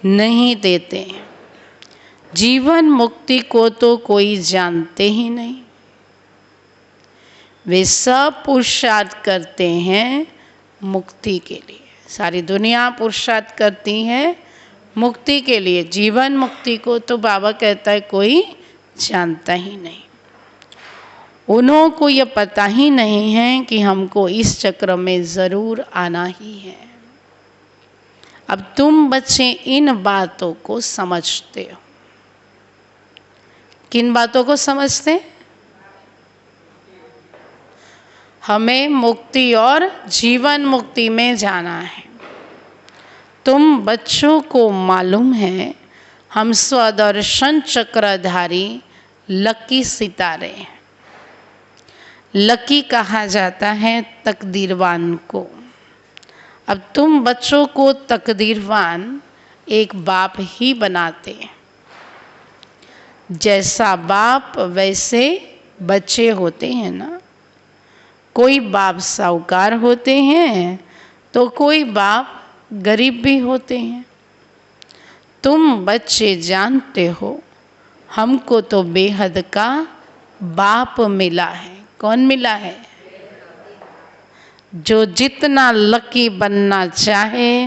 नहीं देते। जीवन मुक्ति को तो कोई जानते ही नहीं। वे सब पुरुषार्थ करते हैं मुक्ति के लिए। सारी दुनिया पुरुषार्थ करती है मुक्ति के लिए। जीवन मुक्ति को तो बाबा कहता है कोई जानता ही नहीं। उन्हों को यह पता ही नहीं है कि हमको इस चक्र में ज़रूर आना ही है। अब तुम बच्चे इन बातों को समझते हो। किन बातों को समझते? हमें मुक्ति और जीवन मुक्ति में जाना है। तुम बच्चों को मालूम है हम स्वदर्शन चक्रधारी लकी सितारे हैं। लकी कहा जाता है तकदीरवान को। अब तुम बच्चों को तकदीरवान एक बाप ही बनाते हैं। जैसा बाप वैसे बच्चे होते हैं ना। कोई बाप साहूकार होते हैं तो कोई बाप गरीब भी होते हैं। तुम बच्चे जानते हो हमको तो बेहद का बाप मिला है। कौन मिला है? जो जितना लकी बनना चाहे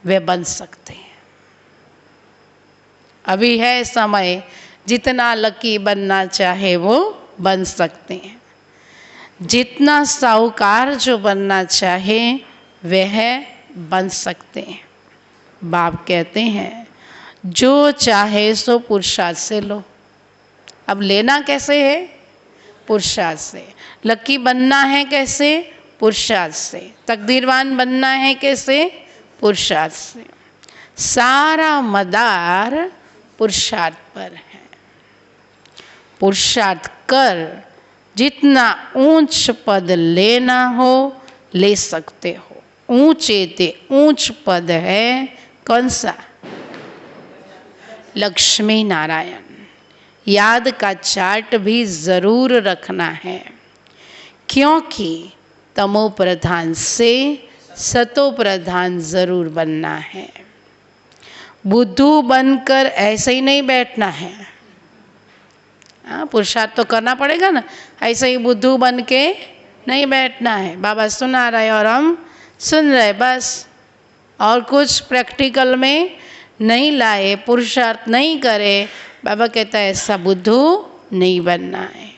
वे बन सकते हैं। अभी है समय, जितना लकी बनना चाहे वो बन सकते हैं। जितना साहूकार जो बनना चाहे वह बन सकते हैं। बाप कहते हैं जो चाहे सो पुरुषार्थ से लो। अब लेना कैसे है? पुरुषार्थ से। लकी बनना है कैसे? पुरुषार्थ से। तकदीरवान बनना है कैसे? पुरुषार्थ से। सारा मदार पुरुषार्थ पर है। पुरुषार्थ कर जितना ऊंच पद लेना हो ले सकते हो। ऊंचे ते ऊंच पद है कौन सा? लक्ष्मी नारायण। याद का चार्ट भी ज़रूर रखना है, क्योंकि तमो प्रधान से सतो प्रधान ज़रूर बनना है। बुद्धू बनकर ऐसे ही नहीं बैठना है। पुरुषार्थ तो करना पड़ेगा ना। ऐसे ही बुद्धू बन के नहीं बैठना है। बाबा सुना रहे और हम सुन रहे बस, और कुछ प्रैक्टिकल में नहीं लाए, पुरुषार्थ नहीं करे। बाबा कहता है ऐसा बुद्धू नहीं बनना है।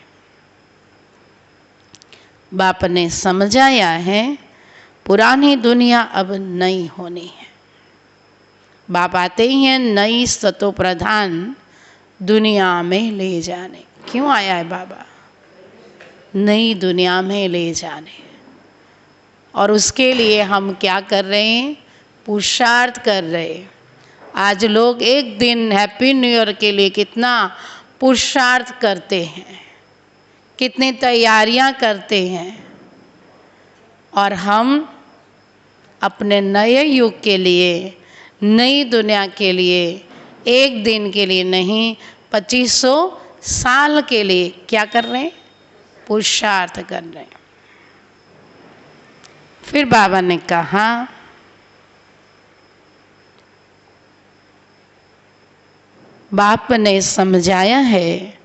बाप ने समझाया है पुरानी दुनिया अब नई होनी है। बाप आते ही हैं नई सतो प्रधान दुनिया में ले जाने। क्यों आया है बाबा? नई दुनिया में ले जाने। और उसके लिए हम क्या कर रहे हैं? पुरुषार्थ कर रहे हैं। आज लोग एक दिन हैप्पी न्यू ईयर के लिए कितना पुरुषार्थ करते हैं, कितनी तैयारियां करते हैं। और हम अपने नए युग के लिए, नई दुनिया के लिए एक दिन के लिए नहीं 2500 साल के लिए क्या कर रहे हैं? पुरुषार्थ कर रहे हैं। फिर बाबा ने कहा बाप ने समझाया है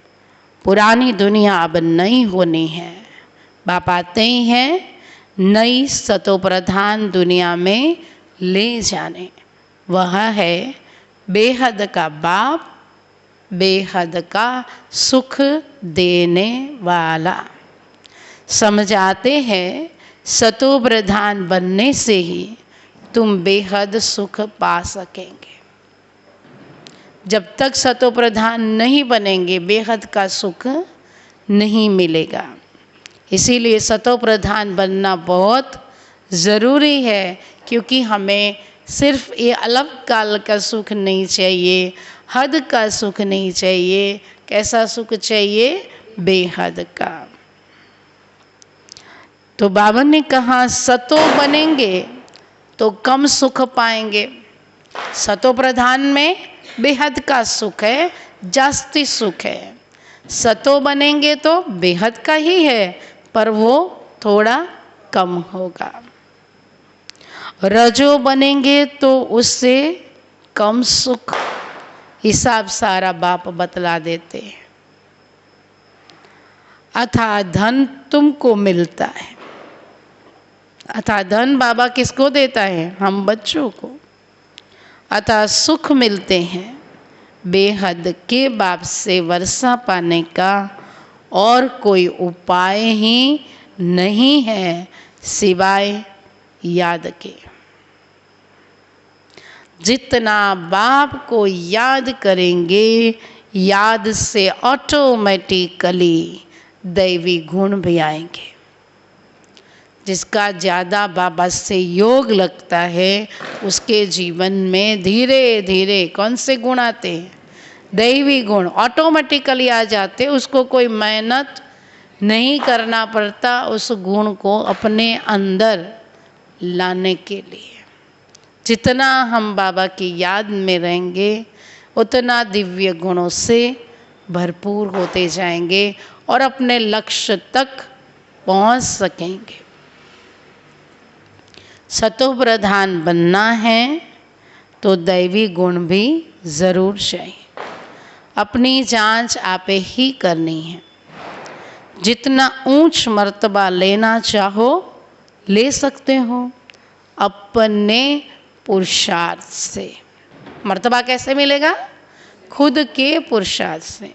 पुरानी दुनिया अब नई होनी है। बाप आते ही हैं नई सतो प्रधान दुनिया में ले जाने। वह है बेहद का बाप, बेहद का सुख देने वाला। समझाते हैं सतो प्रधान बनने से ही तुम बेहद सुख पा सकेंगे। जब तक सतो प्रधान नहीं बनेंगे बेहद का सुख नहीं मिलेगा। इसीलिए सतो प्रधान बनना बहुत ज़रूरी है, क्योंकि हमें सिर्फ ये अलग काल का सुख नहीं चाहिए, हद का सुख नहीं चाहिए। कैसा सुख चाहिए? बेहद का। तो बाबा ने कहा सतो बनेंगे तो कम सुख पाएंगे। सतो प्रधान में बेहद का सुख है, जास्ती सुख है। सतो बनेंगे तो बेहद का ही है, पर वो थोड़ा कम होगा। रजो बनेंगे तो उससे कम सुख, हिसाब सारा बाप बतला देते हैं। अथाह धन तुमको मिलता है। अथाह धन बाबा किसको देता है? हम बच्चों को। अतः सुख मिलते हैं। बेहद के बाप से वर्षा पाने का और कोई उपाय ही नहीं है सिवाय याद के। जितना बाप को याद करेंगे, याद से ऑटोमेटिकली दैवी गुण भी आएंगे। जिसका ज़्यादा बाबा से योग लगता है उसके जीवन में धीरे धीरे कौन से गुण आते हैं? दैवी गुण ऑटोमेटिकली आ जाते। उसको कोई मेहनत नहीं करना पड़ता उस गुण को अपने अंदर लाने के लिए। जितना हम बाबा की याद में रहेंगे उतना दिव्य गुणों से भरपूर होते जाएंगे और अपने लक्ष्य तक पहुंच सकेंगे। सतो प्रधान बनना है तो दैवी गुण भी ज़रूर चाहिए। अपनी जांच आप ही करनी है। जितना ऊंच मर्तबा लेना चाहो ले सकते हो अपने पुरुषार्थ से। मर्तबा कैसे मिलेगा? खुद के पुरुषार्थ से।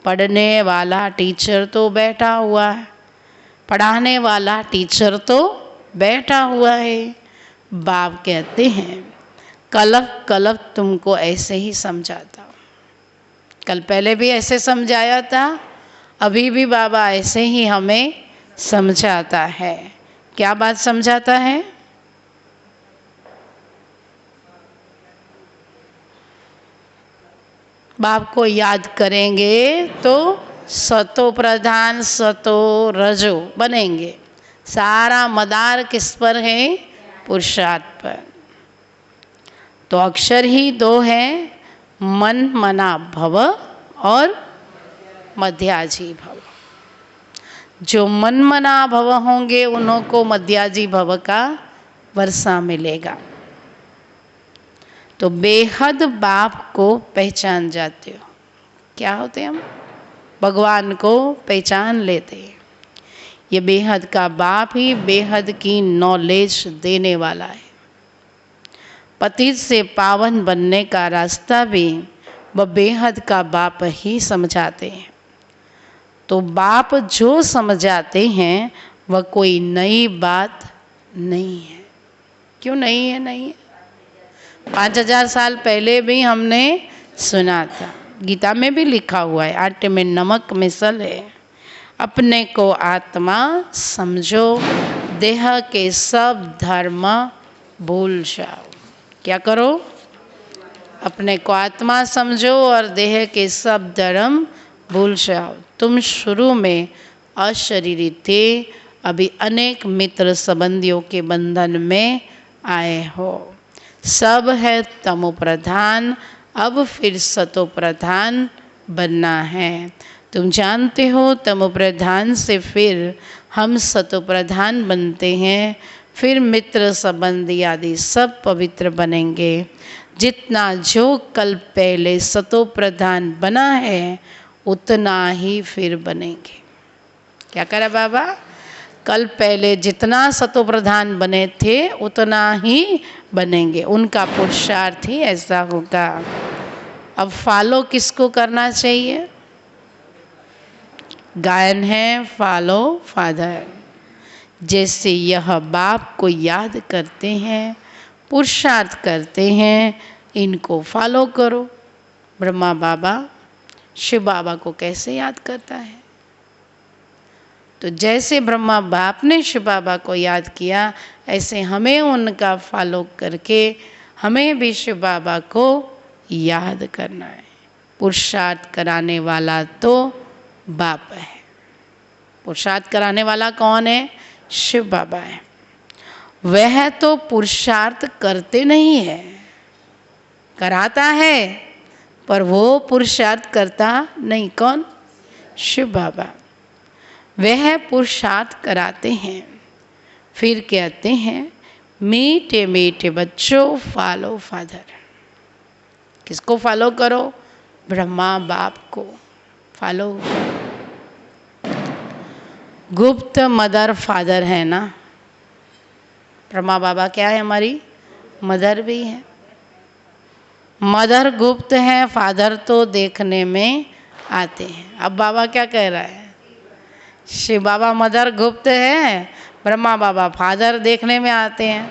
पढ़ने वाला टीचर तो बैठा हुआ है, पढ़ाने वाला टीचर तो बैठा हुआ है। बाप कहते हैं कलप कलप तुमको ऐसे ही समझाता हूँ। कल पहले भी ऐसे समझाया था, अभी भी बाबा ऐसे ही हमें समझाता है। क्या बात समझाता है? बाप को याद करेंगे तो सतो प्रधान सतो रजो बनेंगे। सारा मदार किस पर है? पुरुषार्थ पर। तो अक्षर ही दो हैं, मन मना भव और मध्याजी भव। जो मन मना भव होंगे उन्हों को मध्याजी भव का वर्षा मिलेगा। तो बेहद बाप को पहचान जाते हो। क्या होते हम? भगवान को पहचान लेते हैं। ये बेहद का बाप ही बेहद की नॉलेज देने वाला है। पतित से पावन बनने का रास्ता भी वह बेहद का बाप ही समझाते हैं। तो बाप जो समझाते हैं वह कोई नई बात नहीं है। क्यों नहीं है? नहीं है। 5000 साल पहले भी हमने सुना था। गीता में भी लिखा हुआ है, आटे में नमक मिसल है। अपने को आत्मा समझो, देह के सब धर्म भूल जाओ। क्या करो? अपने को आत्मा समझो और देह के सब धर्म भूल जाओ। तुम शुरू में अशरीरी थे, अभी अनेक मित्र संबंधियों के बंधन में आए हो। सब है तमो प्रधान, अब फिर सतो प्रधान बनना है। तुम जानते हो तमो प्रधान से फिर हम सतो प्रधान बनते हैं, फिर मित्र संबंधी आदि सब पवित्र बनेंगे। जितना जो कल पहले सतो प्रधान बना है उतना ही फिर बनेंगे। क्या करा बाबा? कल पहले जितना सतो प्रधान बने थे उतना ही बनेंगे। उनका पुरुषार्थ ही ऐसा होगा। अब फॉलो किसको करना चाहिए? गायन है फॉलो फादर। जैसे यह बाप को याद करते हैं, पुरुषार्थ करते हैं, इनको फॉलो करो। ब्रह्मा बाबा शिव बाबा को कैसे याद करता है? तो जैसे ब्रह्मा बाप ने शिव बाबा को याद किया, ऐसे हमें उनका फॉलो करके हमें भी शिव बाबा को याद करना है। पुरुषार्थ कराने वाला तो बाप है। पुरुषार्थ कराने वाला कौन है? शिव बाबा है। वह तो पुरुषार्थ करते नहीं है, कराता है पर वो पुरुषार्थ करता नहीं। कौन? शिव बाबा। वह पुरुषार्थ कराते हैं, फिर कहते हैं मीठे मीठे बच्चों फॉलो फादर। किसको फॉलो करो? ब्रह्मा बाप को फॉलो। गुप्त मदर फादर है ना, ब्रह्मा बाबा क्या है? हमारी मदर भी है। मदर गुप्त है, फादर तो देखने में आते हैं। अब बाबा क्या कह रहा है? शिव बाबा मदर गुप्त है, ब्रह्मा बाबा फादर देखने में आते हैं,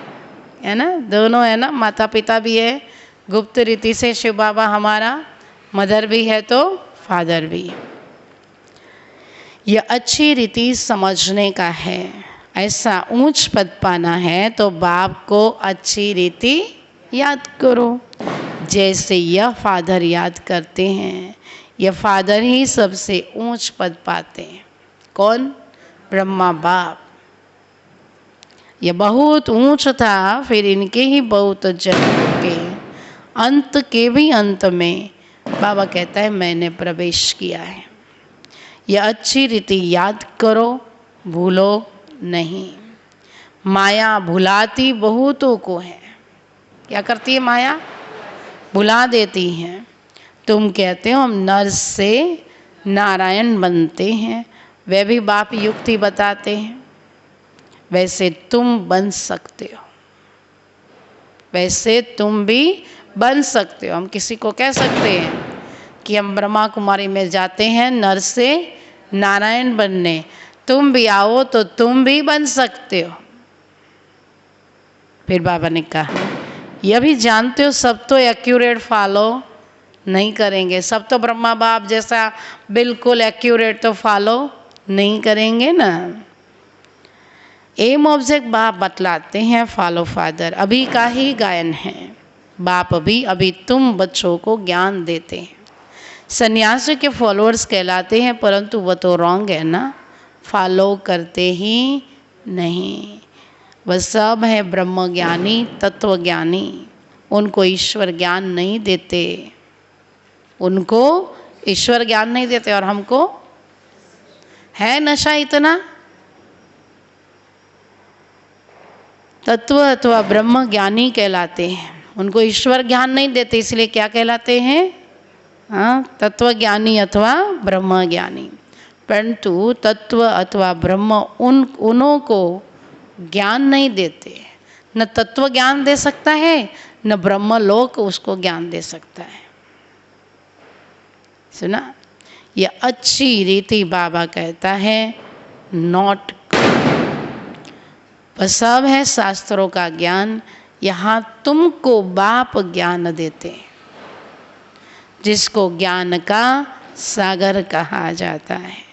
है ना? दोनों है ना, माता पिता भी है गुप्त रीति से। शिव बाबा हमारा मदर भी है तो फादर भी है। यह अच्छी रीति समझने का है। ऐसा ऊंच पद पाना है तो बाप को अच्छी रीति याद करो, जैसे यह फादर याद करते हैं। यह फादर ही सबसे ऊंच पद पाते हैं। कौन? ब्रह्मा बाप। यह बहुत ऊंच था, फिर इनके ही बहुत जन्म के अंत के भी अंत में बाबा कहता है मैंने प्रवेश किया है। यह अच्छी रीति याद करो, भूलो नहीं। माया भुलाती बहुतों को है। क्या करती है माया? भुला देती है। तुम कहते हो हम नर से नारायण बनते हैं, वे भी बाप युक्ति बताते हैं। वैसे तुम बन सकते हो, वैसे तुम भी बन सकते हो। हम किसी को कह सकते हैं कि हम ब्रह्मा कुमारी में जाते हैं नर से नारायण बनने, तुम भी आओ तो तुम भी बन सकते हो। फिर बाबा ने कहा यह भी जानते हो सब तो एक्यूरेट फॉलो नहीं करेंगे, सब तो ब्रह्मा बाप जैसा बिल्कुल एक्यूरेट तो फॉलो नहीं करेंगे ना। एम ऑब्जेक्ट बाप बतलाते हैं, फॉलो फादर अभी का ही गायन है। बाप भी अभी तुम बच्चों को ज्ञान देते हैं। सन्यासी के फॉलोअर्स कहलाते हैं, परंतु वह तो रॉन्ग है ना, फॉलो करते ही नहीं। वह सब है ब्रह्म ज्ञानी तत्व ज्ञानी, उनको ईश्वर ज्ञान नहीं देते, उनको ईश्वर ज्ञान नहीं देते। और हमको है नशा इतना। तत्व अथवा ब्रह्म ज्ञानी कहलाते हैं, उनको ईश्वर ज्ञान नहीं देते, इसलिए क्या कहलाते हैं? हाँ, तत्व ज्ञानी अथवा ब्रह्म ज्ञानी। परंतु तत्व अथवा ब्रह्म उन्हों को ज्ञान नहीं देते। न तत्व ज्ञान दे सकता है, न ब्रह्म लोक उसको ज्ञान दे सकता है। सुना? यह अच्छी रीति बाबा कहता है नॉट। वह सब है शास्त्रों का ज्ञान, यहाँ तुमको बाप ज्ञान देते हैं, जिसको ज्ञान का सागर कहा जाता है।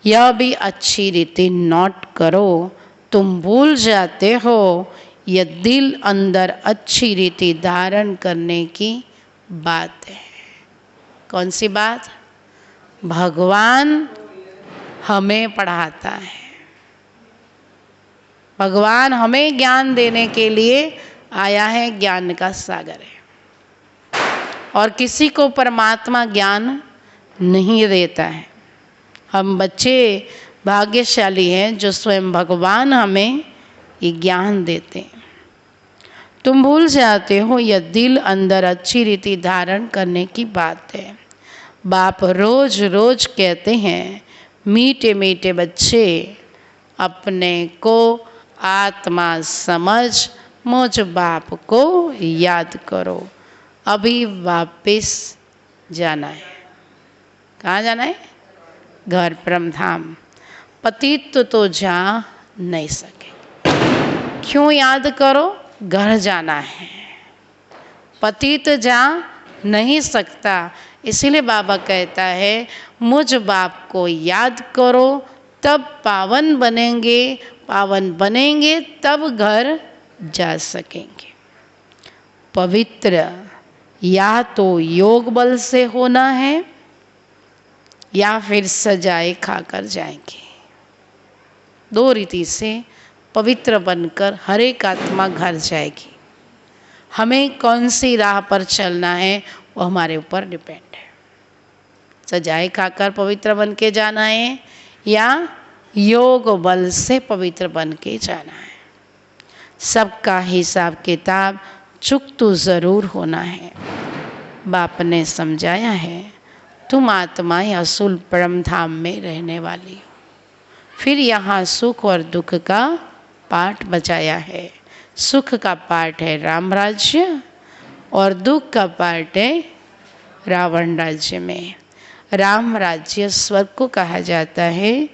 यह भी अच्छी रीति नोट करो, तुम भूल जाते हो यह दिल अंदर अच्छी रीति धारण करने की बात है। कौन सी बात? भगवान हमें पढ़ाता है, भगवान हमें ज्ञान देने के लिए आया है, ज्ञान का सागर है। और किसी को परमात्मा ज्ञान नहीं देता है। हम बच्चे भाग्यशाली हैं जो स्वयं भगवान हमें ये ज्ञान देते हैं। तुम भूल जाते हो यह दिल अंदर अच्छी रीति धारण करने की बात है। बाप रोज रोज कहते हैं मीठे मीठे बच्चे अपने को आत्मा समझ मुझ बाप को याद करो। अभी वापिस जाना है। कहाँ जाना है? घर परम धाम। पतित तो जा नहीं सके। क्यों याद करो? घर जाना है। पतित जा नहीं सकता, इसीलिए बाबा कहता है मुझ बाप को याद करो, तब पावन बनेंगे, पावन बनेंगे तब घर जा सकेंगे। पवित्र या तो योग बल से होना है या फिर सजाए खाकर जाएंगे। दो रीति से पवित्र बनकर हर एक आत्मा घर जाएगी। हमें कौन सी राह पर चलना है वो हमारे ऊपर डिपेंड है। सजाए खाकर पवित्र बन के जाना है या योग बल से पवित्र बन के जाना है। सबका हिसाब किताब चुक तो ज़रूर होना है। बाप ने समझाया है, तुम आत्माएं असूल परम धाम में रहने वाली हो। फिर यहाँ सुख और दुख का पाठ बचाया है। सुख का पाठ है राम राज्य और दुख का पाठ है रावण राज्य में। राम राज्य स्वर्ग को कहा जाता है,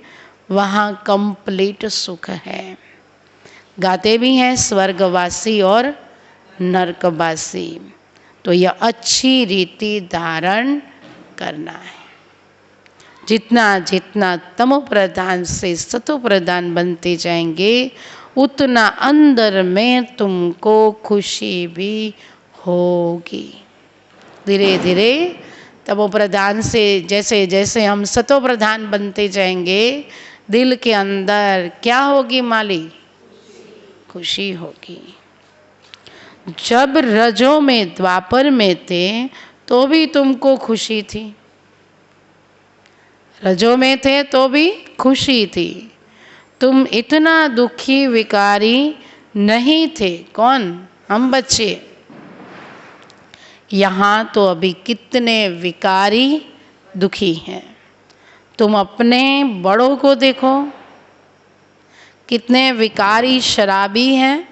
वहाँ कंप्लीट सुख है। गाते भी हैं स्वर्गवासी और नरकवासी। तो यह अच्छी रीति धारण करना है। जितना जितना तमो प्रधान से सतो प्रधान बनते जाएंगे, उतना अंदर में तुमको खुशी भी होगी। धीरे धीरे तमो प्रधान से जैसे जैसे हम सतो प्रधान बनते जाएंगे, दिल के अंदर क्या होगी माली? खुशी होगी। जब रजों में द्वापर में थे तो भी तुमको खुशी थी, रजों में थे तो भी खुशी थी। तुम इतना दुखी विकारी नहीं थे। कौन? हम बच्चे। यहाँ तो अभी कितने विकारी दुखी हैं। तुम अपने बड़ों को देखो, कितने विकारी शराबी हैं।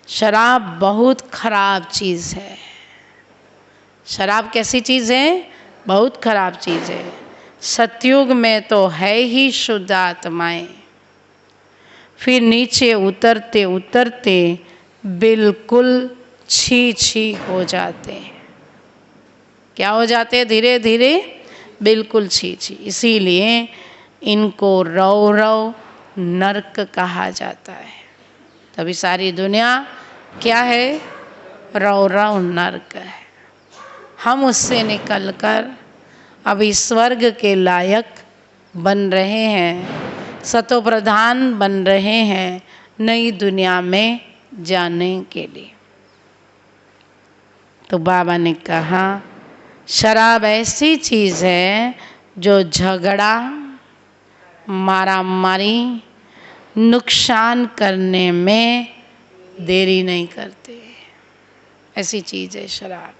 शराब बहुत खराब चीज़ है। शराब कैसी चीज़ है? बहुत खराब चीज़ है। सतयुग में तो है ही शुद्ध आत्माएं, फिर नीचे उतरते उतरते बिल्कुल छी छी हो जाते हैं। क्या हो जाते हैं? धीरे धीरे बिल्कुल छी छी। इसीलिए इनको रव रव नरक कहा जाता है। तभी सारी दुनिया क्या है? रव रव नरक है। हम उससे निकलकर अभी स्वर्ग के लायक बन रहे हैं, सतो प्रधान बन रहे हैं नई दुनिया में जाने के लिए। तो बाबा ने कहा, शराब ऐसी चीज़ है जो झगड़ा, मारामारी, नुकसान करने में देरी नहीं करते। ऐसी चीज़ है शराब।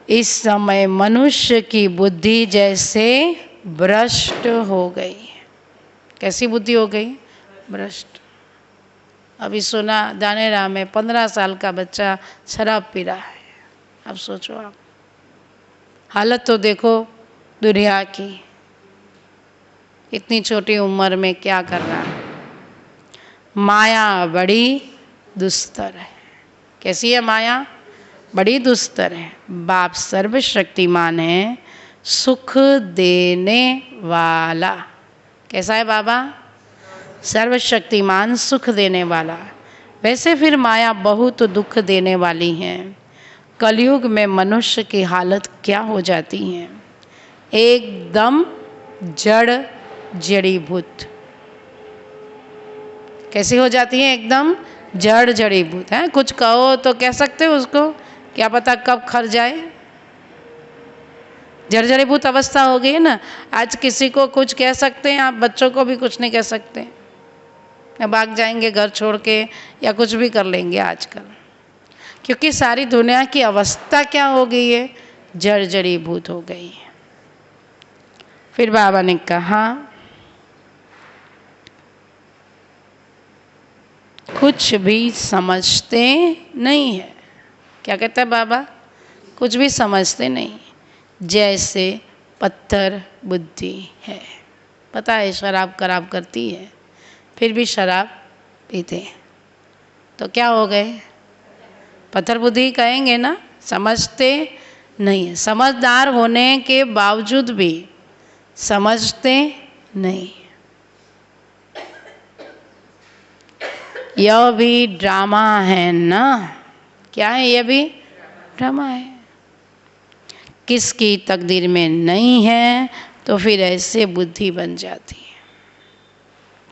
इस समय मनुष्य की बुद्धि जैसे भ्रष्ट हो गई। कैसी बुद्धि हो गई? भ्रष्ट। अभी सुना दानेरा में 15 साल का बच्चा शराब पी रहा है। अब सोचो आप, हालत तो देखो दुनिया की। इतनी छोटी उम्र में क्या कर रहा है। माया बड़ी दुस्तर है। कैसी है माया? बड़ी दुस्तर है। बाप सर्वशक्तिमान है, सुख देने वाला। कैसा है बाबा? सर्वशक्तिमान, सुख देने वाला। वैसे फिर माया बहुत दुख देने वाली है। कलयुग में मनुष्य की हालत क्या हो जाती है? एकदम जड़ जड़ीभूत। कैसी हो जाती है? एकदम जड़ जड़ीभूत है। कुछ कहो तो कह सकते हो उसको, क्या पता कब खर जाए। जड़ जड़ीभूत अवस्था हो गई है ना। आज किसी को कुछ कह सकते हैं आप, बच्चों को भी कुछ नहीं कह सकते, भाग जाएंगे घर छोड़ के या कुछ भी कर लेंगे आजकल, क्योंकि सारी दुनिया की अवस्था क्या हो गई है? जड़ जड़ीभूत हो गई है। फिर बाबा ने कहा, कुछ भी समझते नहीं है। क्या कहता है बाबा? कुछ भी समझते नहीं, जैसे पत्थर बुद्धि है। पता है शराब खराब करती है, फिर भी शराब पीते हैं। तो क्या हो गए? पत्थर बुद्धि कहेंगे ना। समझते नहीं है। समझदार होने के बावजूद भी समझते नहीं। यह भी ड्रामा है ना। क्या है? यह भी ड्रामा है। किसकी तकदीर में नहीं है तो फिर ऐसे बुद्धि बन जाती है।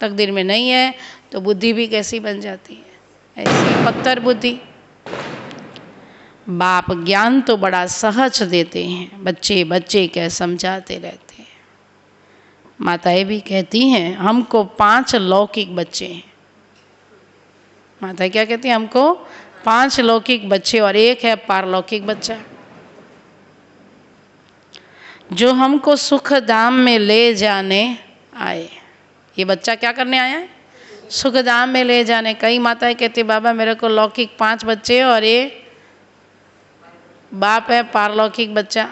तकदीर में नहीं है तो बुद्धि भी कैसी बन जाती है? ऐसी पत्थर बुद्धि। बाप ज्ञान तो बड़ा सहज देते हैं, बच्चे बच्चे क्या समझाते रहते हैं। माताएं भी कहती हैं हमको 5 लौकिक बच्चे हैं। माताएं क्या कहती हैं? हमको 5 लौकिक बच्चे और 1 है पारलौकिक बच्चा, जो हमको सुख धाम में ले जाने आए। ये बच्चा क्या करने आया है? सुख धाम में ले जाने। कई माताएं कहती बाबा मेरे को लौकिक 5 बच्चे और ये बाप है पारलौकिक बच्चा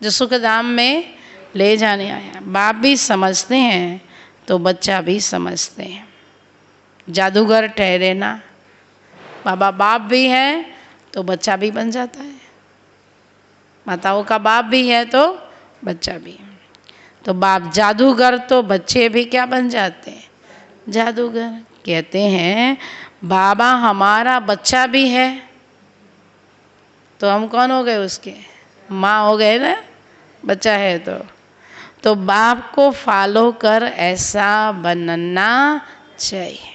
जो सुख धाम में ले जाने आया। बाप भी समझते हैं तो बच्चा भी समझते हैं। जादूगर ठहरे ना, बाबा बाप भी है तो बच्चा भी बन जाता है। माताओं का बाप भी है तो बच्चा भी। तो बाप जादूगर तो बच्चे भी क्या बन जाते हैं? जादूगर। कहते हैं बाबा हमारा बच्चा भी है तो हम कौन हो गए? उसके माँ हो गए ना, बच्चा है तो बाप को फॉलो कर ऐसा बनना चाहिए।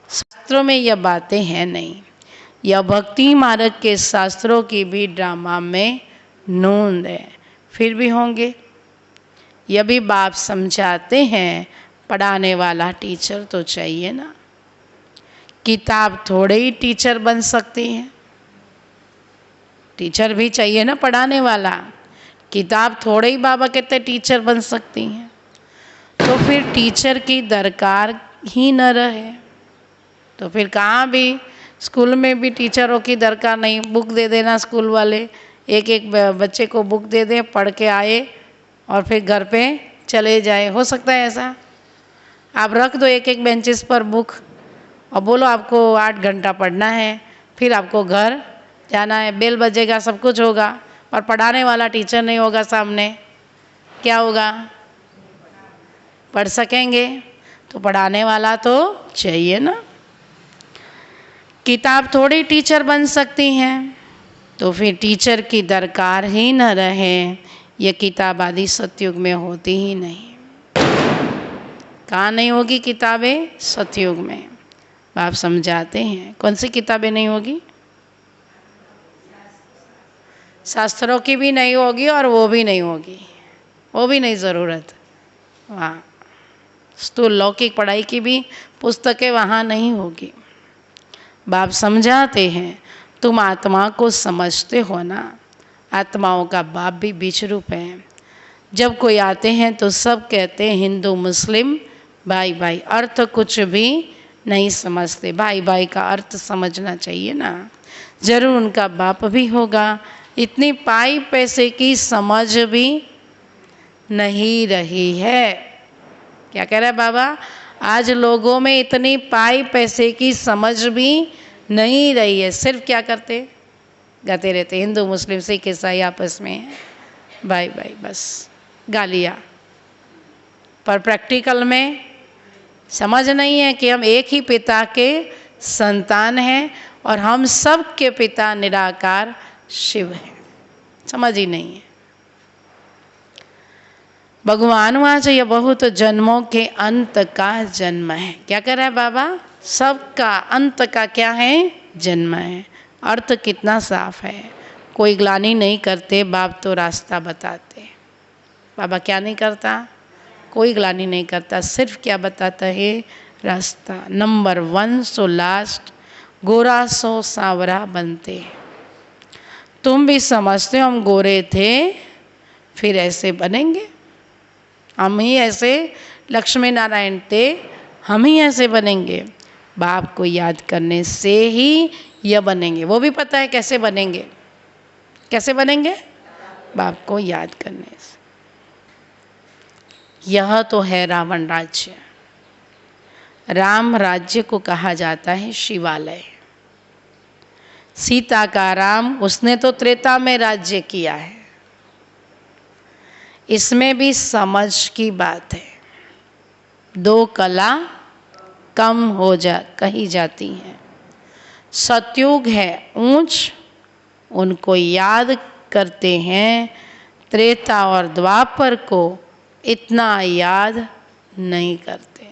शास्त्रों में यह बातें हैं नहीं, यह भक्ति मार्ग के शास्त्रों की भी ड्रामा में नूंद है। फिर भी होंगे, यह भी बाप समझाते हैं पढ़ाने वाला टीचर तो चाहिए ना। किताब थोड़े ही टीचर बन सकती है, टीचर भी चाहिए ना पढ़ाने वाला। किताब थोड़े ही बाबा कहते टीचर बन सकती हैं। तो फिर टीचर की दरकार ही न रहे तो फिर कहाँ भी स्कूल में भी टीचरों की दरकार नहीं। बुक दे देना स्कूल वाले, एक एक बच्चे को बुक दे दें, पढ़ के आए और फिर घर पे चले जाए। हो सकता है ऐसा? आप रख दो एक एक बेंचेस पर बुक और बोलो आपको 8 घंटा पढ़ना है, फिर आपको घर जाना है। बेल बजेगा, सब कुछ होगा, पर पढ़ाने वाला टीचर नहीं होगा सामने, क्या होगा? पढ़ सकेंगे? तो पढ़ाने वाला तो चाहिए ना। किताब थोड़ी टीचर बन सकती हैं तो फिर टीचर की दरकार ही न रहे। ये किताब आदि सतयुग में होती ही नहीं। कहाँ नहीं होगी किताबें? सतयुग में। आप समझाते हैं कौन सी किताबें नहीं होगी? शास्त्रों की भी नहीं होगी और वो भी नहीं होगी, वो भी नहीं ज़रूरत। वहाँ स्थूल लौकिक पढ़ाई की भी पुस्तकें वहाँ नहीं होगी। बाप समझाते हैं तुम आत्मा को समझते हो ना, आत्माओं का बाप भी बीच रूप है। जब कोई आते हैं तो सब कहते हैं हिंदू मुस्लिम भाई भाई, अर्थ कुछ भी नहीं समझते। भाई भाई का अर्थ समझना चाहिए ना। जरूर उनका बाप भी होगा। इतनी पाई पैसे की समझ भी नहीं रही है। क्या कह रहा है बाबा? आज लोगों में इतनी पाई पैसे की समझ भी नहीं रही है। सिर्फ क्या करते? गाते रहते हिंदू मुस्लिम सिख ईसाई आपस में भाई भाई, बस गालियाँ। पर प्रैक्टिकल में समझ नहीं है कि हम एक ही पिता के संतान हैं और हम सब के पिता निराकार शिव हैं। समझ ही नहीं है। भगवान वहाँ से यह बहुत जन्मों के अंत का जन्म है। क्या कह रहा है बाबा? सबका अंत का क्या है? जन्म है। अर्थ कितना साफ है। कोई ग्लानि नहीं करते, बाप तो रास्ता बताते। बाबा क्या नहीं करता? कोई ग्लानि नहीं करता, सिर्फ क्या बताता है? रास्ता। नंबर 1 सो लास्ट, गोरा सो सांवरा बनते। तुम भी समझते हो हम गोरे थे, फिर ऐसे बनेंगे। हम ही ऐसे लक्ष्मी नारायण थे, हम ही ऐसे बनेंगे। बाप को याद करने से ही यह बनेंगे। वो भी पता है कैसे बनेंगे। कैसे बनेंगे? बाप को याद करने से। यह तो है रावण राज्य। राम राज्य को कहा जाता है शिवालय। सीता का राम, उसने तो त्रेता में राज्य किया है। इसमें भी समझ की बात है। 2 कला कम हो कही जाती हैं। सतयुग है ऊंच, उनको याद करते हैं। त्रेता और द्वापर को इतना याद नहीं करते।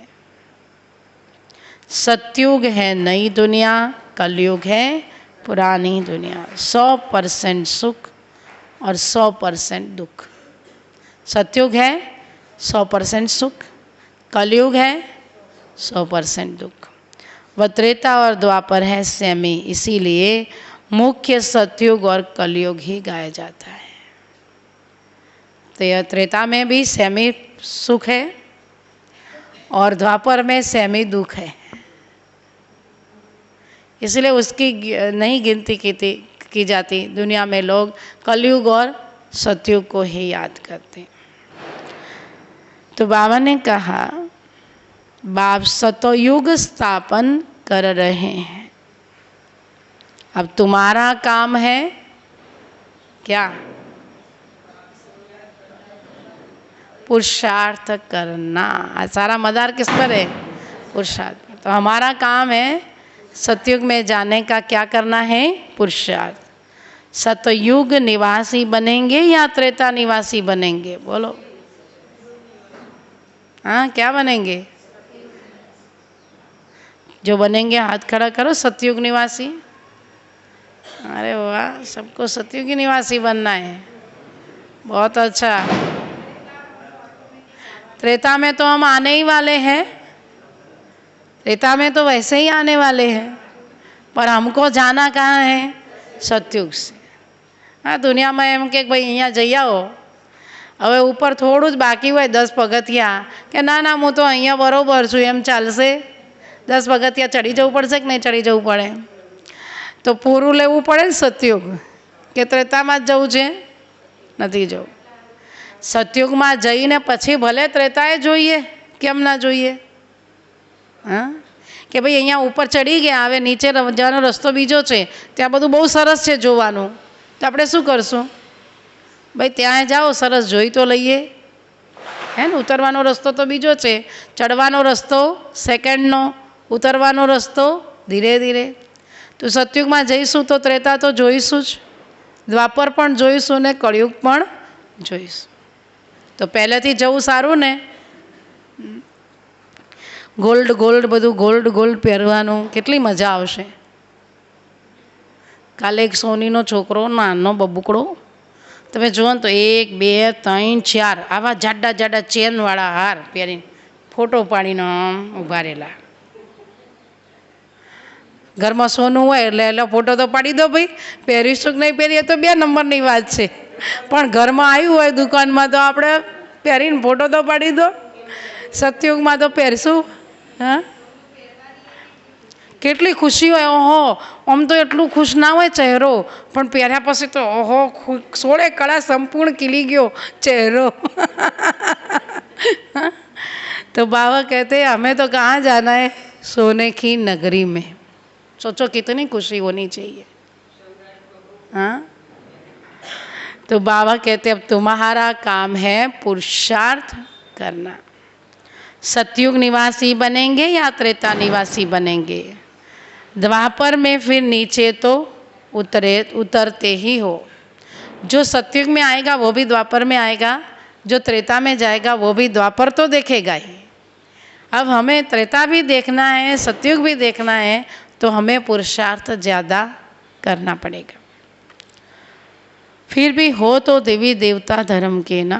सतयुग है नई दुनिया, कलयुग है पुरानी दुनिया। 100% सुख और 100% दुख। सतयुग है 100% सुख, कलयुग है 100% दुख। वह त्रेता और द्वापर है सेमी, इसीलिए मुख्य सतयुग और कलयुग ही गाया जाता है। तो यह त्रेता में भी सेमी सुख है और द्वापर में सेमी दुख है, इसलिए उसकी नहीं गिनती की जाती। दुनिया में लोग कलयुग और सतयुग को ही याद करते हैं। तो बाबा ने कहा, बाप सतयुग स्थापन कर रहे हैं, अब तुम्हारा काम है क्या? पुरुषार्थ करना। सारा मदार किस पर है? पुरुषार्थ। तो हमारा काम है सतयुग में जाने का। क्या करना है? पुरुषार्थ। सतयुग निवासी बनेंगे या त्रेता निवासी बनेंगे? बोलो। हाँ, क्या बनेंगे? जो बनेंगे हाथ खड़ा करो। सतयुग निवासी। अरे वाह, सबको सतयुग निवासी बनना है, बहुत अच्छा। त्रेता में तो हम आने ही वाले हैं, त्रेता में तो वैसे ही आने वाले हैं, पर हमको जाना कहाँ है? सतयुग से। हाँ, दुनिया में एम के भाई અહીંયા જઈ આવો, હવે ઉપર થોડું જ બાકી હોય 10 પગથિયા, કે ના ના હું તો અહીંયા બરોબર છું, એમ ચાલશે? 10 પગથિયા ચડી જવું પડશે કે નહીં ચડી જવું પડે? તો પૂરું લેવું પડે ને સતયુગ, કે ત્રેતામાં જ જવું છે? નથી જવું। સતયુગમાં જઈને પછી ભલે ત્રેતાએ જોઈએ, કેમ ના જોઈએ? હા, કે ભાઈ અહીંયા ઉપર ચડી ગયા, હવે નીચે જવાનો રસ્તો બીજો છે, ત્યાં બધું બહુ સરસ છે જોવાનું, તો આપણે શું કરશું? ભાઈ ત્યાં જાઓ, સરસ જોઈ તો લઈએ, હે ને? ઉતરવાનો રસ્તો તો બીજો છે, ચડવાનો રસ્તો સેકન્ડનો, ઉતરવાનો રસ્તો ધીરે ધીરે। તો સતયુગમાં જઈશું તો ત્રેતા તો જોઈશું જ, દ્વાપર પણ જોઈશું ને કળિયુગ પણ જોઈશું। તો પહેલેથી જવું સારું ને? ગોલ્ડ ગોલ્ડ બધું ગોલ્ડ ગોલ્ડ પહેરવાનું કેટલી મજા આવશે। કાલે એક સોનીનો છોકરો, નાનો બબુકડો, તમે જુઓ ને તો 1 2 3 4 આવા જાડા જાડા ચેનવાળા હાર પહેરીને ફોટો પાડીને આમ ઊભા રહેલા। ઘરમાં સોનું હોય એટલે ફોટો તો પાડી દો ભાઈ, પહેરીશું કે નહીં પહેરીએ તો 2 નંબરની વાત છે, પણ ઘરમાં આવ્યું હોય દુકાનમાં તો આપણે પહેરીને ફોટો તો પાડી દો। સતયુગમાં તો પહેરશું। હા, કેટલી ખુશી હોય। ઓહો, આમ તો એટલું ખુશ ના હોય ચહેરો, પણ પહેર્યા પછી તો ઓહો, 16 કળા સંપૂર્ણ ખીલી ગયો चेहरो। तो बाबा कहते हैं हमें तो कहाँ जाना है? सोने की नगरी में। सोचो कितनी खुशी होनी चाहिए। हाँ, तो बाबा कहते अब तुम्हारा काम है पुरुषार्थ करना। सतयुग निवासी बनेंगे या त्रेता निवासी बनेंगे? द्वापर में फिर नीचे तो उतरते ही हो। जो सतयुग में आएगा वो भी द्वापर में आएगा, जो त्रेता में जाएगा वो भी द्वापर तो देखेगा ही। अब हमें त्रेता भी देखना है, सतयुग भी देखना है, तो हमें पुरुषार्थ ज़्यादा करना पड़ेगा। फिर भी हो तो देवी देवता धर्म के ना,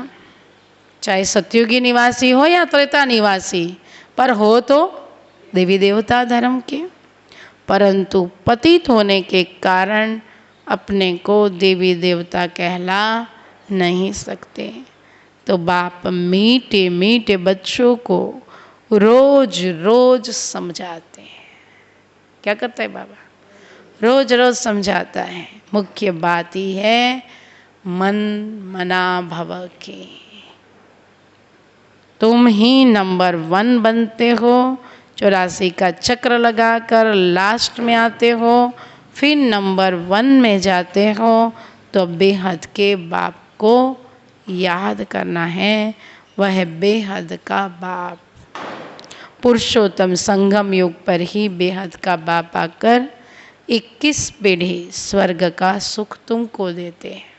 चाहे सतयुगी निवासी हो या त्रेता निवासी, पर हो तो देवी देवता धर्म के। परंतु पतित होने के कारण अपने को देवी देवता कहला नहीं सकते। तो बाप मीठे मीठे बच्चों को रोज रोज समझाते हैं। क्या करता है बाबा? रोज रोज समझाता है। मुख्य बात ही है मन मना भव की। तुम ही नंबर 1 बनते हो, 84 का चक्र लगाकर लास्ट में आते हो, फिर नंबर 1 में जाते हो। तो बेहद के बाप को याद करना है, वह बेहद का बाप। पुरुषोत्तम संगम युग पर ही बेहद का बाप आकर 21 पीढ़ी स्वर्ग का सुख तुमको देते हैं।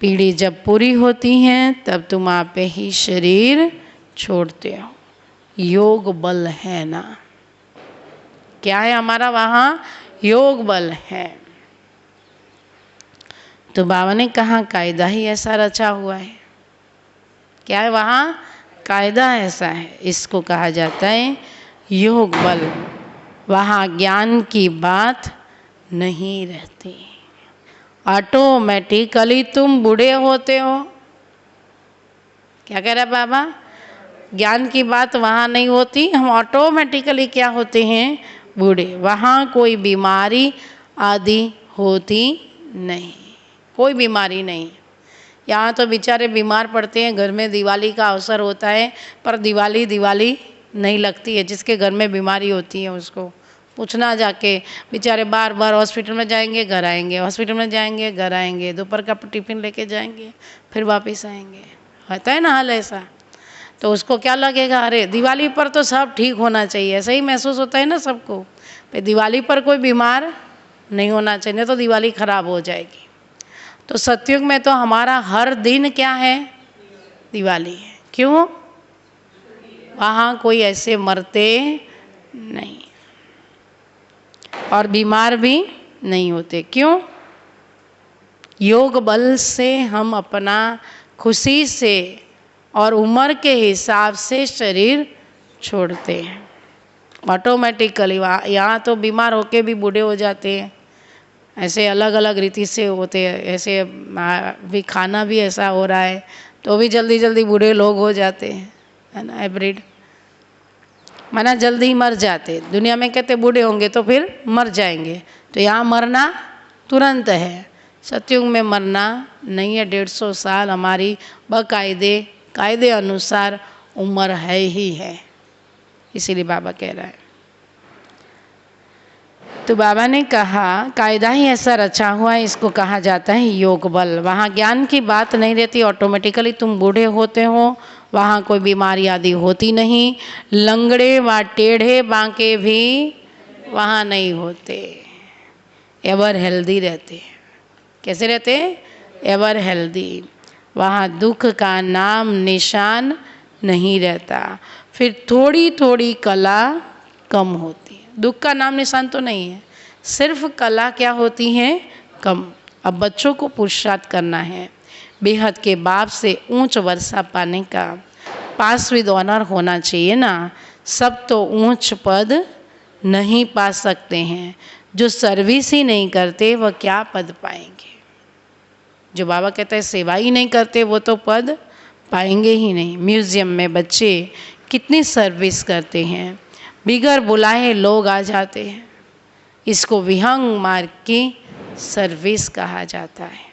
पीढ़ी जब पूरी होती है तब तुम आपे ही शरीर छोड़ते हो। योग बल है ना? क्या है हमारा वहाँ? योग बल है। तो बाबा ने कहा कायदा ही ऐसा रचा हुआ है। क्या है वहाँ? कायदा ऐसा है, इसको कहा जाता है योग बल। वहाँ ज्ञान की बात नहीं रहती, ऑटोमेटिकली तुम बूढ़े होते हो। क्या कह रहा है बाबा? ज्ञान की बात वहाँ नहीं होती, हम ऑटोमेटिकली क्या होते हैं? बूढ़े। वहाँ कोई बीमारी आदि होती नहीं, कोई बीमारी नहीं। यहाँ तो बेचारे बीमार पड़ते हैं, घर में दिवाली का अवसर होता है पर दिवाली नहीं लगती है। जिसके घर में बीमारी होती है उसको पूछना जाके, बेचारे बार बार हॉस्पिटल में जाएंगे घर आएंगे, हॉस्पिटल में जाएंगे घर आएंगे, दोपहर का टिफिन लेके जाएंगे फिर वापस आएंगे, होता है ना हाल ऐसा। तो उसको क्या लगेगा, अरे दिवाली पर तो सब ठीक होना चाहिए, ऐसा ही महसूस होता है ना सबको। भाई दिवाली पर कोई बीमार नहीं होना चाहिए, नहीं तो दिवाली खराब हो जाएगी। तो सतयुग में तो हमारा हर दिन क्या है? दिवाली है। क्यों? वहाँ कोई ऐसे मरते नहीं और बीमार भी नहीं होते। क्यों? योग बल से हम अपना खुशी से और उम्र के हिसाब से शरीर छोड़ते हैं ऑटोमेटिकली। यहाँ तो बीमार होके भी बूढ़े हो जाते हैं, ऐसे अलग अलग रीति से होते हैं। ऐसे भी खाना भी ऐसा हो रहा है तो भी जल्दी जल्दी बूढ़े लोग हो जाते हैं, है ना। हाइब्रिड माना जल्दी मर जाते। दुनिया में कहते बूढ़े होंगे तो फिर मर जाएंगे, तो यहाँ मरना तुरंत है, सतयुग में मरना नहीं है। 150 साल हमारी कायदे अनुसार उम्र है ही है, इसीलिए बाबा कह रहा है। तो बाबा ने कहा कायदा ही ऐसा रचा हुआ है, इसको कहा जाता है योग बल। वहाँ ज्ञान की बात नहीं रहती, ऑटोमेटिकली तुम बूढ़े होते हो। वहाँ कोई बीमारी आदि होती नहीं। लंगड़े व टेढ़े बांके भी वहाँ नहीं होते, एवर हेल्दी रहते। कैसे रहते? Ever healthy. वहाँ दुख का नाम निशान नहीं रहता। फिर थोड़ी थोड़ी कला कम होती है, दुख का नाम निशान तो नहीं है, सिर्फ कला क्या होती है? कम। अब बच्चों को पुरुषार्थ करना है, बेहद के बाप से ऊंच वर्षा पाने का, पास विद ऑनर होना चाहिए ना। सब तो ऊंच पद नहीं पा सकते हैं, जो सर्विस ही नहीं करते वह क्या पद पाएंगे। जो बाबा कहते हैं सेवा ही नहीं करते वो तो पद पाएंगे ही नहीं। म्यूज़ियम में बच्चे कितनी सर्विस करते हैं, बिगर बुलाए लोग आ जाते हैं, इसको विहंग मार्ग की सर्विस कहा जाता है।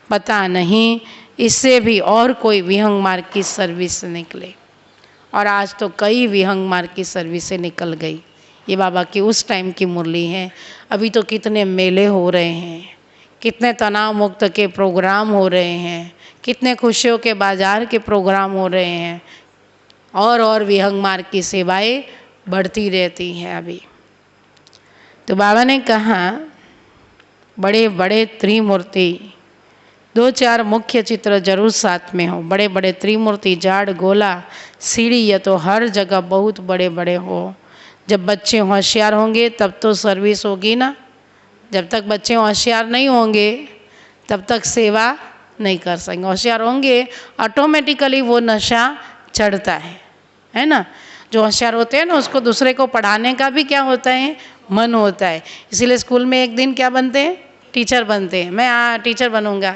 पता नहीं इससे भी और कोई विहंग मार्ग की सर्विस निकले, और आज तो कई विहंग मार्ग की सर्विसें निकल गई। ये बाबा की उस टाइम की मुरली है। अभी तो कितने मेले हो रहे हैं, कितने तनाव मुक्त के प्रोग्राम हो रहे हैं, कितने खुशियों के बाजार के प्रोग्राम हो रहे हैं, और विहंग मार्ग की सेवाएं बढ़ती रहती हैं अभी। तो बाबा ने कहा बड़े बड़े त्रिमूर्ति, 2-4 मुख्य चित्र जरूर साथ में हो। बड़े बड़े त्रिमूर्ति, जाड़ गोला सीढ़ी, ये तो हर जगह बहुत बड़े बड़े हो। जब बच्चे होशियार होंगे तब तो सर्विस होगी ना। जब तक बच्चे होशियार नहीं होंगे तब तक सेवा नहीं कर सकेंगे। होशियार होंगे ऑटोमेटिकली वो नशा चढ़ता है ना। जो होशियार होते हैं ना उसको दूसरे को पढ़ाने का भी क्या होता है? मन होता है। इसीलिए स्कूल में एक दिन क्या बनते हैं? टीचर बनते हैं। मैं टीचर बनूंगा,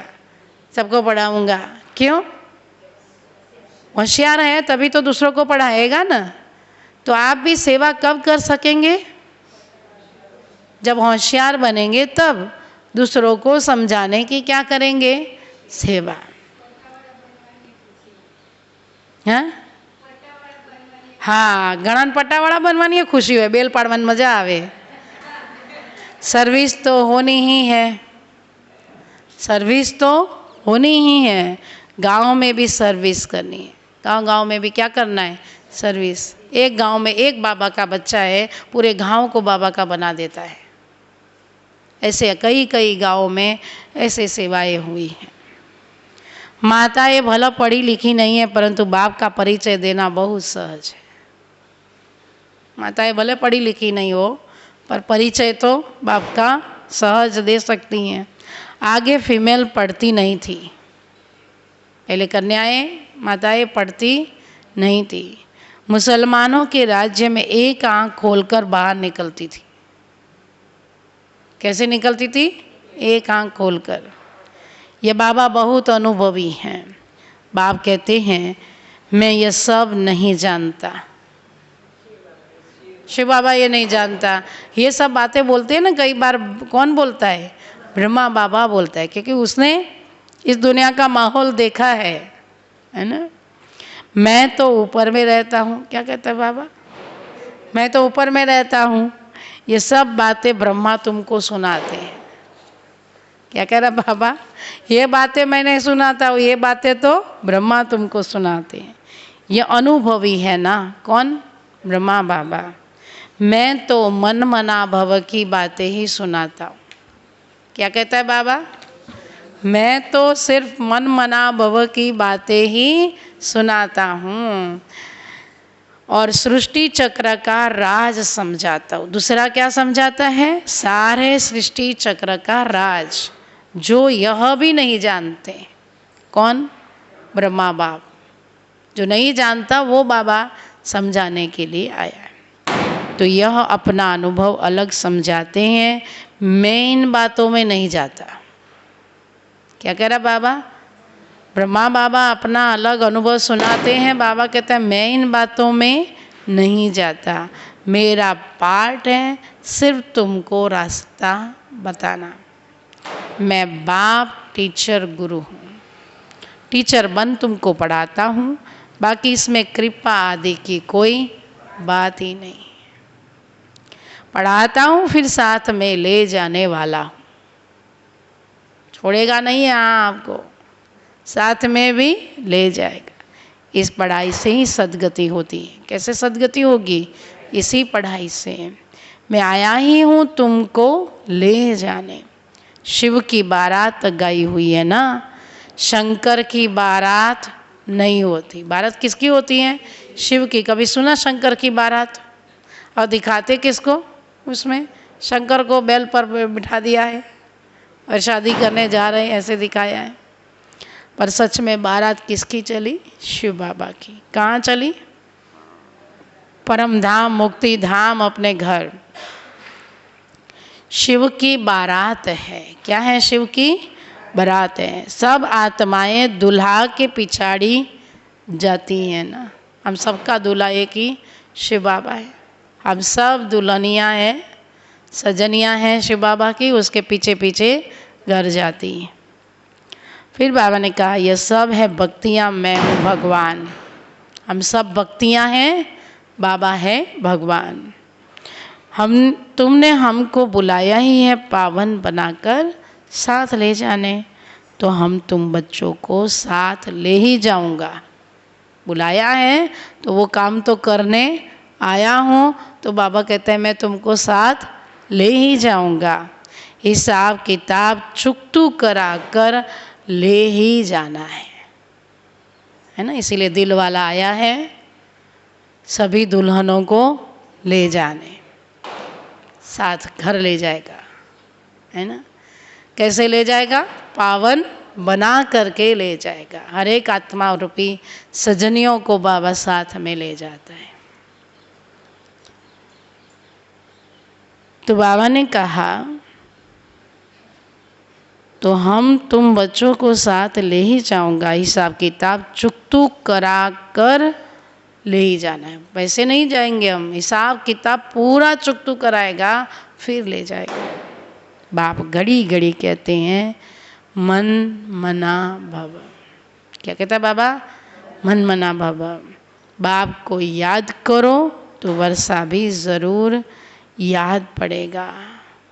सबको पढ़ाऊंगा। क्यों? होशियार है तभी तो दूसरों को पढ़ाएगा ना। तो आप भी सेवा कब कर सकेंगे? जब होशियार बनेंगे तब दूसरों को समझाने की क्या करेंगे? सेवा। हाँ, गणन पट्टावाड़ा बनवानी है, खुशी है, बेल पाड़वन मजा आवे। सर्विस तो होनी ही है, सर्विस तो होनी ही है। गांव में भी सर्विस करनी है, गांव में भी क्या करना है? सर्विस। एक गांव में एक बाबा का बच्चा है, पूरे गांव को बाबा का बना देता है। ऐसे कई गांवों में ऐसे सेवाएं हुई हैं। माताएं भला पढ़ी लिखी नहीं है परंतु बाप का परिचय देना बहुत सहज है। माताएं भले पढ़ी लिखी नहीं हो पर परिचय तो बाप का सहज दे सकती हैं। आगे फीमेल पढ़ती नहीं थी, पहले कन्याएं माताएं पढ़ती नहीं थी। मुसलमानों के राज्य में एक आंख खोलकर बाहर निकलती थी। कैसे निकलती थी? एक आंख खोलकर। ये बाबा बहुत अनुभवी हैं। बाप कहते हैं मैं ये सब नहीं जानता। शिव बाबा ये नहीं जानता। ये सब बातें बोलते हैं ना कई बार। कौन बोलता है? ब्रह्मा बाबा बोलता है, क्योंकि उसने इस दुनिया का माहौल देखा है ना। मैं तो ऊपर में रहता हूँ। क्या कहता है बाबा? मैं तो ऊपर में रहता हूँ। ये सब बातें ब्रह्मा तुमको सुनाते हैं। क्या कह रहा बाबा? ये बातें मैं नहीं सुनाता हूँ, ये बातें तो ब्रह्मा तुमको सुनाते हैं। ये अनुभवी है ना। कौन? ब्रह्मा बाबा। मैं तो मन मना भव की बातें ही सुनाता हूँ। क्या कहता है बाबा? मैं तो सिर्फ मन मना भव की बातें ही सुनाता हूँ और सृष्टि चक्र का राज समझाता हूँ। दूसरा क्या समझाता है? सारे सृष्टि चक्र का राज, जो यह भी नहीं जानते। कौन? ब्रह्मा बाप। जो नहीं जानता वो बाबा समझाने के लिए आया है। तो यह अपना अनुभव अलग समझाते हैं। मैं इन बातों में नहीं जाता। क्या कह रहा बाबा? ब्रह्मा बाबा अपना अलग अनुभव सुनाते हैं। बाबा कहता है मैं इन बातों में नहीं जाता। मेरा पार्ट है सिर्फ तुमको रास्ता बताना। मैं बाप टीचर गुरु हूँ। टीचर बन तुमको पढ़ाता हूँ, बाकी इसमें कृपा आदि की कोई बात ही नहीं। पढ़ाता हूँ फिर साथ में ले जाने वाला हूँ। छोड़ेगा नहीं यहाँ आपको, साथ में भी ले जाएगा। इस पढ़ाई से ही सद्गति होती है। कैसे सद्गति होगी? इसी पढ़ाई से। मैं आया ही हूँ तुमको ले जाने। शिव की बारात गई हुई है ना, शंकर की बारात नहीं होती। बारात किसकी होती है? शिव की। कभी सुना शंकर की बारात? और दिखाते किसको? उसमें शंकर को बैल पर बिठा दिया है और शादी करने जा रहे हैं ऐसे दिखाया है। पर सच में बारात किसकी चली? शिव बाबा की। कहाँ चली? परम धाम, मुक्ति धाम, अपने घर। शिव की बारात है। क्या है? शिव की बारात है। सब आत्माएं दुल्हा के पिछाड़ी जाती हैं ना। हम सबका दूल्हा एक ही शिव बाबा है। हम सब दुल्हनियाँ हैं, सजनियाँ हैं शिव बाबा की। उसके पीछे पीछे घर जाती हैं। फिर बाबा ने कहा ये सब है भक्तियाँ, मैं हूँ भगवान। हम सब भक्तियाँ हैं, बाबा है भगवान। तुमने हमको बुलाया ही है पावन बनाकर साथ ले जाने, तो हम तुम बच्चों को साथ ले ही जाऊंगा। बुलाया है तो वो काम तो करने आया हूँ। तो बाबा कहते हैं मैं तुमको साथ ले ही जाऊंगा। हिसाब किताब चुकतू करा कर ले ही जाना है ना। इसीलिए दिल वाला आया है सभी दुल्हनों को ले जाने, साथ घर ले जाएगा, है ना। कैसे ले जाएगा? पावन बना करके ले जाएगा। हर एक आत्मा रूपी सजनियों को बाबा साथ में ले जाता है। तो बाबा ने कहा तो हम तुम बच्चों को साथ ले ही जाऊंगा। हिसाब किताब चुकतू करा कर ले ही जाना है। वैसे नहीं जाएंगे हम, हिसाब किताब पूरा चुकतू कराएगा फिर ले जाएगा। बाप घड़ी घड़ी कहते हैं मन मना भव। क्या कहता है बाबा? मन मना भव। बाप को याद करो तो वर्षा भी ज़रूर याद पड़ेगा।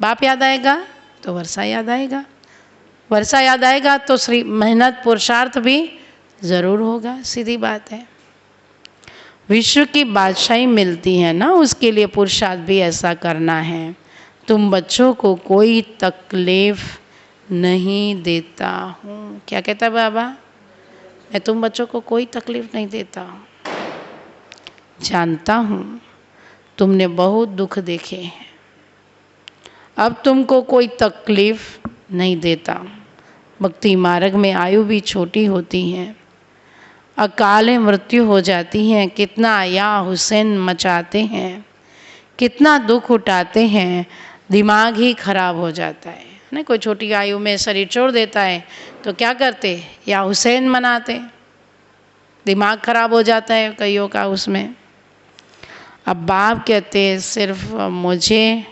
बाप याद आएगा तो वर्षा याद आएगा, वर्षा याद आएगा तो श्री मेहनत पुरुषार्थ भी ज़रूर होगा। सीधी बात है। विश्व की बादशाही मिलती है ना, उसके लिए पुरुषार्थ भी ऐसा करना है। तुम बच्चों को कोई तकलीफ नहीं देता हूँ। क्या कहता है बाबा? मैं तुम बच्चों को कोई तकलीफ नहीं देता हूँ। जानता हूँ तुमने बहुत दुख देखे हैं, अब तुमको कोई तकलीफ नहीं देता। भक्ति मार्ग में आयु भी छोटी होती है, अकाले मृत्यु हो जाती है, कितना या हुसैन मचाते हैं, कितना दुख उठाते हैं, दिमाग ही खराब हो जाता है ना। कोई छोटी आयु में शरीर छोड़ देता है तो क्या करते, या हुसैन मनाते, दिमाग खराब हो जाता है कईयों का उसमें। अब बाप कहते हैं सिर्फ मुझे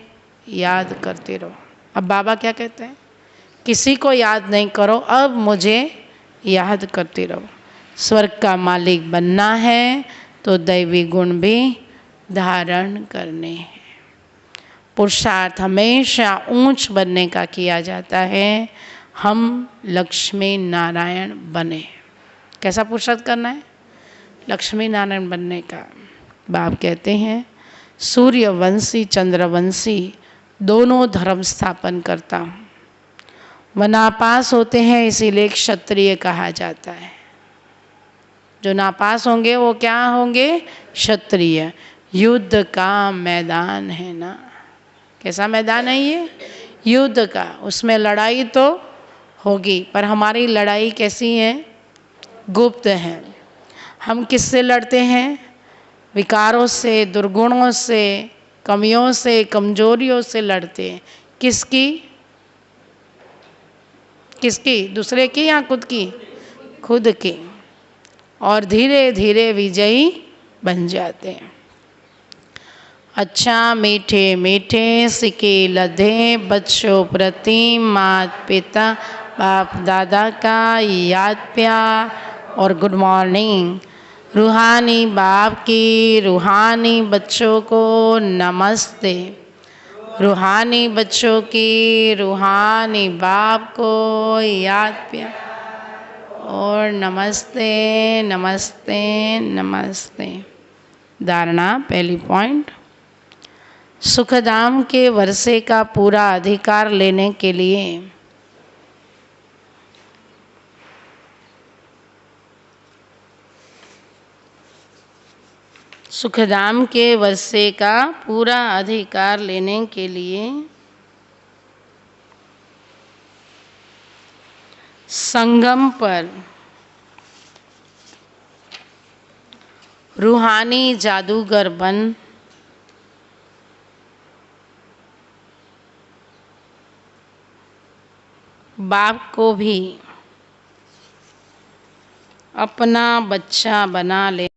याद करते रहो। अब बाबा क्या कहते हैं, किसी को याद नहीं करो, अब मुझे याद करते रहो। स्वर्ग का मालिक बनना है तो दैवी गुण भी धारण करने हैं। पुरुषार्थ हमेशा ऊंच बनने का किया जाता है, हम लक्ष्मी नारायण बने। कैसा पुरुषार्थ करना है, लक्ष्मी नारायण बनने का। बाप कहते हैं सूर्यवंशी चंद्रवंशी दोनों धर्म स्थापन करता हूँ। वह नापास होते हैं इसीलिए क्षत्रिय कहा जाता है। जो नापास होंगे वो क्या होंगे, क्षत्रिय। युद्ध का मैदान है ना, कैसा मैदान है ये, युद्ध का। उसमें लड़ाई तो होगी, पर हमारी लड़ाई कैसी है, गुप्त है। हम किससे लड़ते हैं, विकारों से, दुर्गुणों से, कमियों से, कमजोरियों से लड़ते हैं। किसकी किसकी, दूसरे की या खुद की, खुद की। और धीरे धीरे विजयी बन जाते हैं। अच्छा मीठे मीठे सिके लधे बच्चों प्रति माता पिता बाप दादा का याद प्यार और गुड मॉर्निंग। रूहानी बाप की रूहानी बच्चों को नमस्ते। रूहानी बच्चों की रूहानी बाप को याद प्यार और नमस्ते नमस्ते नमस्ते। धारणा पहली पॉइंट, सुखधाम के वर्षे का पूरा अधिकार लेने के लिए सुखधाम के वर्षे का पूरा अधिकार लेने के लिए संगम पर रूहानी जादूगर बन बाप को भी अपना बच्चा बना ले।